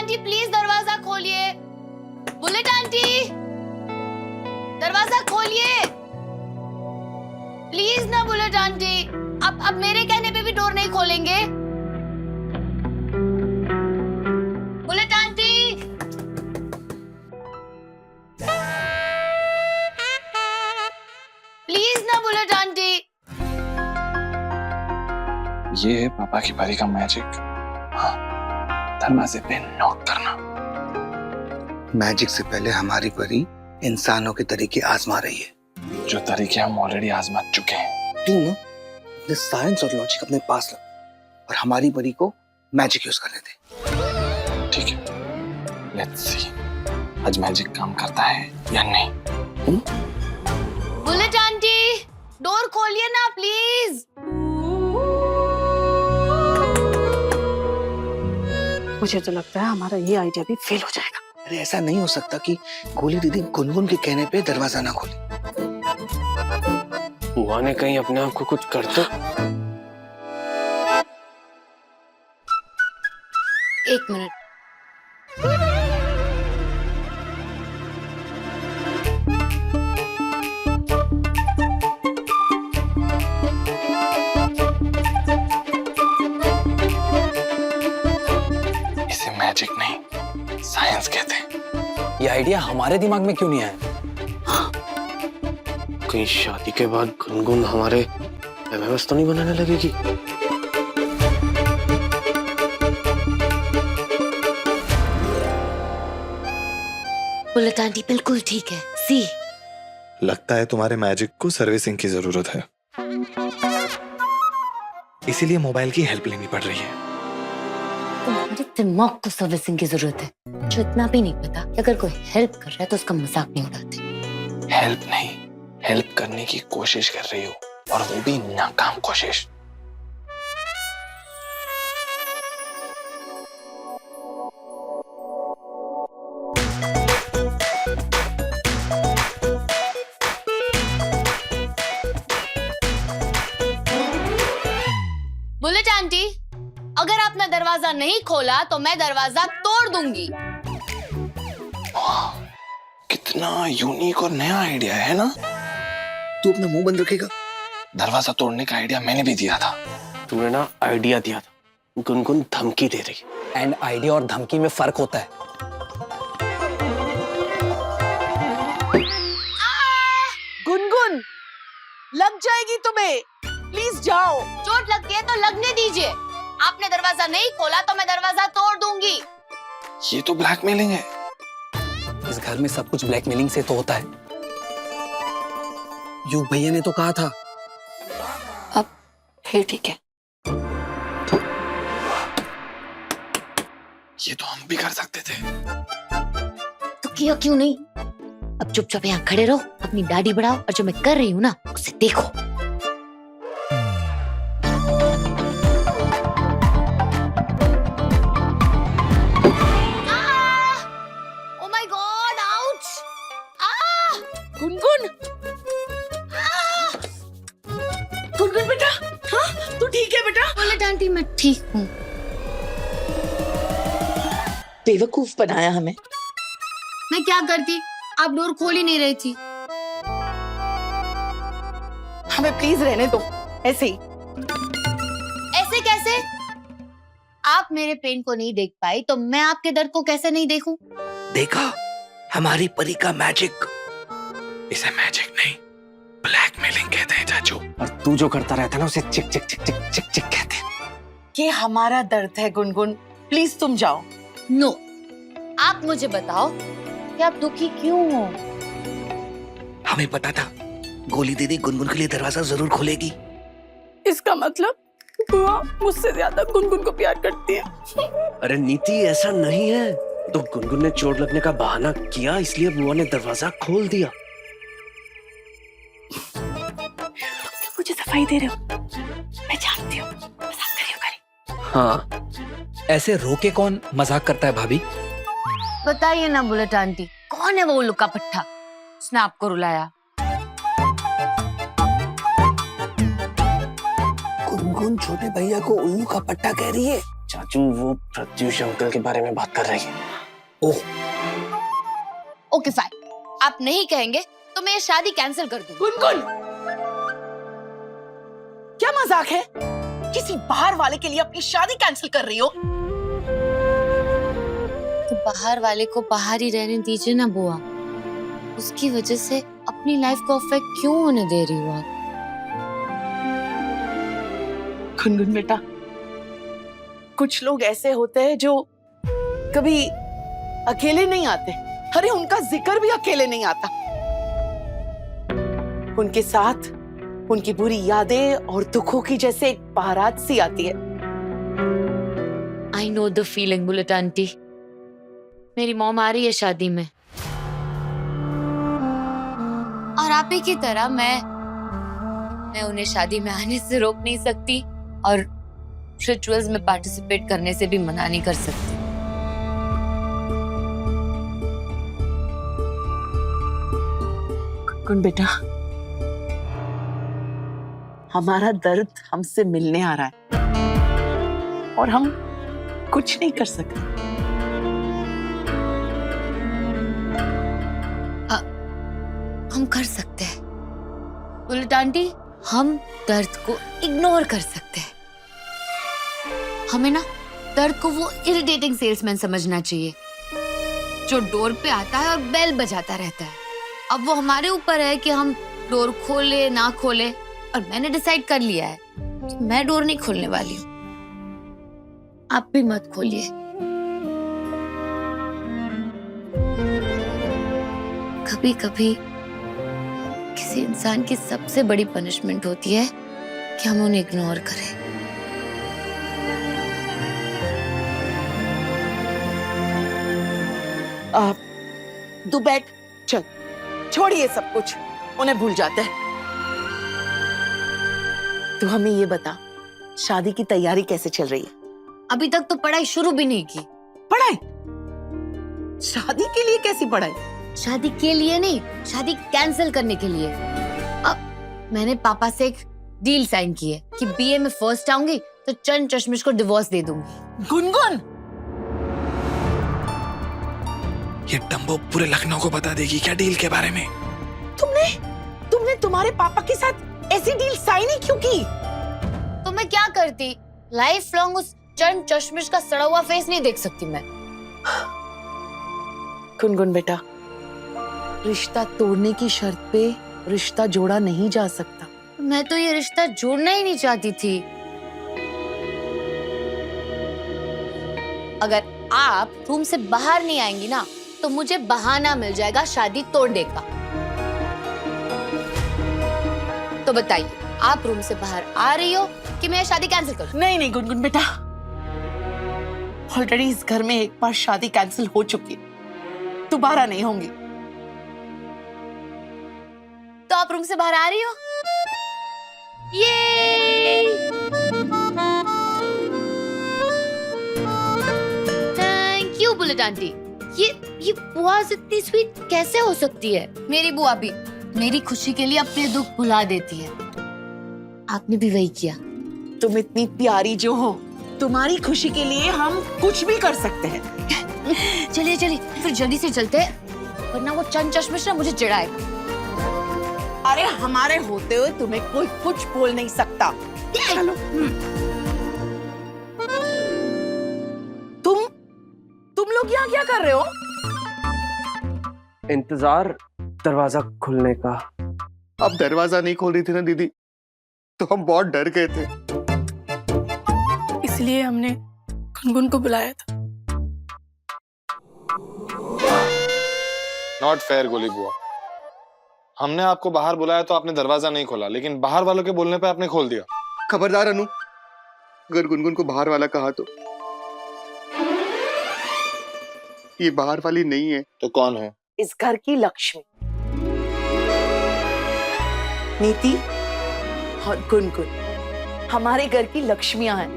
Aunty please दरवाजा खोलिए। Bullet aunty दरवाजा खोलिए प्लीज ना बुलेट आंटी। अब मेरे कहने पे भी डोर नहीं खोलेंगे? बुलेट आंटी प्लीज ना बुलेट आंटी। ये है पापा की परी का मैजिक। हाँ, दरवाजे पे नॉक करना। मैजिक से पहले हमारी परी इंसानों के तरीके आजमा रही है, जो तरीके हम ऑलरेडी आजमा चुके हैं। तू ना अपने साइंस और लॉजिक अपने पास रख और हमारी परी को मैजिक यूज करने दे। ठीक है, लेट्स सी आज मैजिक काम करता है या नहीं। बुलेट आंटी डोर खोलिए ना प्लीज। मुझे तो लगता है हमारा ये आइडिया भी फेल हो जाएगा। अरे ऐसा नहीं हो सकता कि गोली दीदी गुनगुन के कहने पे दरवाजा ना खोले। बुआ ने कहीं अपने आप को कुछ कर तो। एक मिनट। इसे मैजिक नहीं साइंस कहते हैं। ये आइडिया हमारे दिमाग में क्यों नहीं आया? कहीं शादी के बाद गुनगुन हमारे एमएमएस तो नहीं बनाने लगेगी? बुलेट आंटी बिल्कुल ठीक है। सी लगता है तुम्हारे मैजिक को सर्विसिंग की जरूरत है, इसीलिए मोबाइल की हेल्प लेनी पड़ रही है। तुम्हारे दिमाग को सर्विसिंग की जरूरत है। जो इतना भी नहीं पता कि अगर कोई हेल्प कर रहा है तो उसका मजाक नहीं उड़ाते। हेल्प नहीं, हेल्प करने की कोशिश कर रही हो और वो भी नाकाम कोशिश। बुलेट आंटी अगर आपने दरवाजा नहीं खोला तो मैं दरवाजा तोड़ दूंगी। कितना यूनिक और नया आइडिया है ना। तू अपना मुंह बंद रखेगा? दरवाजा तोड़ने का आइडिया मैंने भी दिया था। तूने ना आइडिया दिया था, गुनगुन धमकी दे रही। एंड आइडिया और धमकी में फर्क होता है। गुनगुन लग जाएगी तुम्हें, प्लीज जाओ। चोट लगती है तो लगने दीजिए। आपने दरवाजा नहीं खोला तो मैं दरवाजा तोड़ दूंगी। ये तो ब्लैकमेलिंग है। इस घर में सब कुछ ब्लैकमेलिंग से तो होता है। युग भैया ने तो कहा था। अब फिर ठीक है। ये तो हम भी कर सकते थे। तो किया क्यों नहीं? अब चुपचाप यहाँ खड़े रहो, अपनी दाढ़ी बढ़ाओ और जो मैं कर रही हूँ ना उसे देखो। Oh my God, ouch! Gungun Gungun बेटा, हाँ तू ठीक है बेटा? बुलेट आंटी मैं ठीक हूँ। बेवकूफ बनाया हमें। मैं क्या करती? आप डोर खोल ही नहीं रही थी। हमें प्लीज रहने दो ऐसे ही। ऐसे कैसे? आप मेरे पेन को नहीं देख पाई तो मैं आपके दर्द को कैसे नहीं देखूं? देखा हमारी परी का मैजिक। इसे मैजिक नहीं ब्लैकमेलिंग कहते हैं चाचू। और तू जो करता रहता है ना उसे चिक चिक चिक चिक चिक चिक कहते हैं। ये हमारा दर्द है गुनगुन, प्लीज तुम जाओ। नो, आप मुझे बताओ कि आप दुखी क्यों हो? हमें पता था गोली दीदी गुनगुन के लिए दरवाजा जरूर खोलेगी। इसका मतलब बुआ मुझसे ज्यादा गुनगुन को प्यार करती है। अरे नीति ऐसा नहीं है, तो गुनगुन ने चोट लगने का बहाना किया इसलिए बुआ ने दरवाजा खोल दिया। मुझे सफाई दे रहे हो? मैं जानती हूँ मजाक कर रही हूँ करी। हाँ, ऐसे रोके कौन मजाक करता है भाभी? बताइए ना बुलेट आंटी, कौन है वो लुका पट्टा? उसने आपको रुलाया? गुनगुन छोटे भैया को उल्लू का पट्टा कह रही है। चाचू वो प्रत्युष अंकल के बारे में बात कर रही है। ओह, ओके फाइन, आप नहीं कहेंगे तो मैं ये शादी कैंसिल कर दूंगी। गुनगुन, क्या मजाक है? किसी बाहर वाले के लिए अपनी शादी कैंसिल कर रही हो? तो बाहर वाले को बाहर ही रहने दीजिए ना बुआ, उसकी वजह से अपनी लाइफ को अफेक्ट क्यों होने दे रही हो आप? गुनगुन बेटा, कुछ लोग ऐसे होते हैं जो कभी अकेले नहीं आते। अरे उनका जिक्र भी अकेले नहीं आता। उनके साथ उनकी बुरी यादें और दुखों की जैसे एक बारात सी आती है। I know the feeling bullet aunty. मेरी मॉम आ रही है शादी में, और आप ही की तरह मैं उन्हें शादी में आने से रोक नहीं सकती और रिचुअल्स में पार्टिसिपेट करने से भी मना नहीं कर सकती। गुनगुन बेटा, हमारा दर्द हमसे मिलने आ रहा है और हम कुछ नहीं कर सकते। हम कर सकते हैं बुलेट आंटी, हम दर्द को इग्नोर कर सकते हैं। हमें ना दर्द को वो इरिटेटिंग सेल्समैन समझना चाहिए जो डोर पे आता है और बेल बजाता रहता है। अब वो हमारे ऊपर है कि हम डोर खोले ना खोले, और मैंने डिसाइड कर लिया है कि मैं डोर नहीं खोलने वाली हूँ। आप भी मत खोलिए। कभी कभी किसी इंसान की सबसे बड़ी पनिशमेंट होती है कि हम उन्हें इग्नोर करें। तू बैठ, चल छोड़िए सब कुछ, उन्हें भूल जाते हैं। तू हमें ये बता, शादी की तैयारी कैसे चल रही है? अभी तक तो पढ़ाई शुरू भी नहीं की। पढ़ाई? शादी के लिए कैसी पढ़ाई? शादी के लिए नहीं, शादी कैंसिल करने के लिए। अब मैंने पापा से एक डील साइन की है कि बीए में फर्स्ट आऊंगी तो चंद चश्मिश को डिवोर्स दे दूंगी। गुनगुन, ये डम्बो पूरे लखनऊ को बता देगी क्या डील के बारे में? तुमने तुम्हारे पापा के साथ ऐसी डील साइन ही क्यों की? तो मैं क्या करती? लाइफ लॉन्ग उस चंद चश्मिश का सड़ा हुआ फेस नहीं देख सकती मैं। गुनगुन बेटा, रिश्ता तोड़ने की शर्त पे रिश्ता जोड़ा नहीं जा सकता। मैं तो ये रिश्ता जोड़ना ही नहीं चाहती थी। अगर आप रूम से बाहर नहीं आएंगी ना तो मुझे बहाना मिल जाएगा शादी तोड़ने का। तो बताइए, आप रूम से बाहर आ रही हो कि मैं शादी कैंसिल करूं? नहीं नहीं गुनगुन बेटा, ऑलरेडी इस घर में एक बार शादी कैंसिल हो चुकी है, दोबारा नहीं होंगी। तो आप रूम से बाहर आ रही हो? ये थैंक यू बुलेट आंटी। ये बुआ इतनी स्वीट कैसे हो सकती है? मेरी बुआ भी मेरी खुशी के लिए अपने दुख भुला देती है। आपने भी वही किया। तुम इतनी प्यारी जो हो, तुम्हारी खुशी के लिए हम कुछ भी कर सकते हैं। चलिए चलिए फिर जल्दी से चलते हैं, वरना वो चंद चश्मिश ना मुझे चिढ़ाएगा। अरे हमारे होते हुए तुम्हें कोई कुछ बोल नहीं सकता। चलो। तुम लोग यहाँ क्या कर रहे हो? इंतजार दरवाजा खुलने का। अब दरवाजा नहीं खोल रही थी ना दीदी, तो हम बहुत डर गए थे। इसलिए हमने गुनगुन को बुलाया था। नॉट फेयर गोली बुआ। हमने आपको बाहर बुलाया तो आपने दरवाजा नहीं खोला, लेकिन बाहर वालों के बोलने पे आपने खोल दिया। खबरदार अनु, अगर गुनगुन को बाहर वाला कहा तो ये बाहर वाली नहीं है। तो कौन है? इस घर की लक्ष्मी, नीति और गुनगुन हमारे घर की लक्ष्मियां हैं।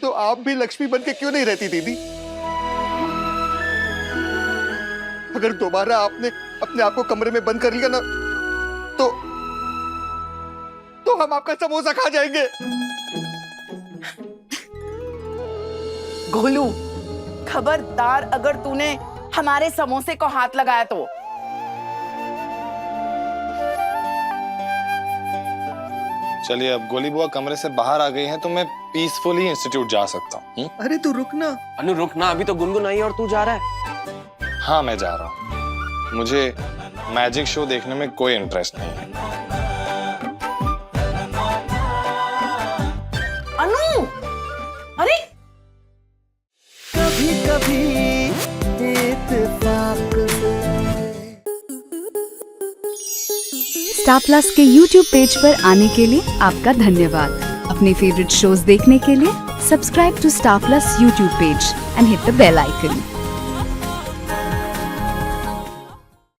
तो आप भी लक्ष्मी बन के क्यों नहीं रहती दीदी? अगर दोबारा आपने अपने आप को कमरे में बंद कर लिया ना तो हम आपका समोसा खा जाएंगे। गोलू, खबरदार अगर तूने हमारे समोसे को हाथ लगाया तो। चलिए, अब गोली बुआ कमरे से बाहर आ गई है तो मैं पीसफुली इंस्टीट्यूट जा सकता हूँ। अरे तू रुक ना। अनु रुक ना, अभी तो गुनगुन आई और तू जा रहा है। हाँ, मैं जा रहा हूँ। मुझे मैजिक शो देखने में कोई इंटरेस्ट नहीं है। अनु, अरे कभी कभी इत्तेफाक स्टार प्लस के YouTube पेज पर आने के लिए आपका धन्यवाद। अपने फेवरेट शोज देखने के लिए subscribe to Star Plus YouTube page and hit the bell icon.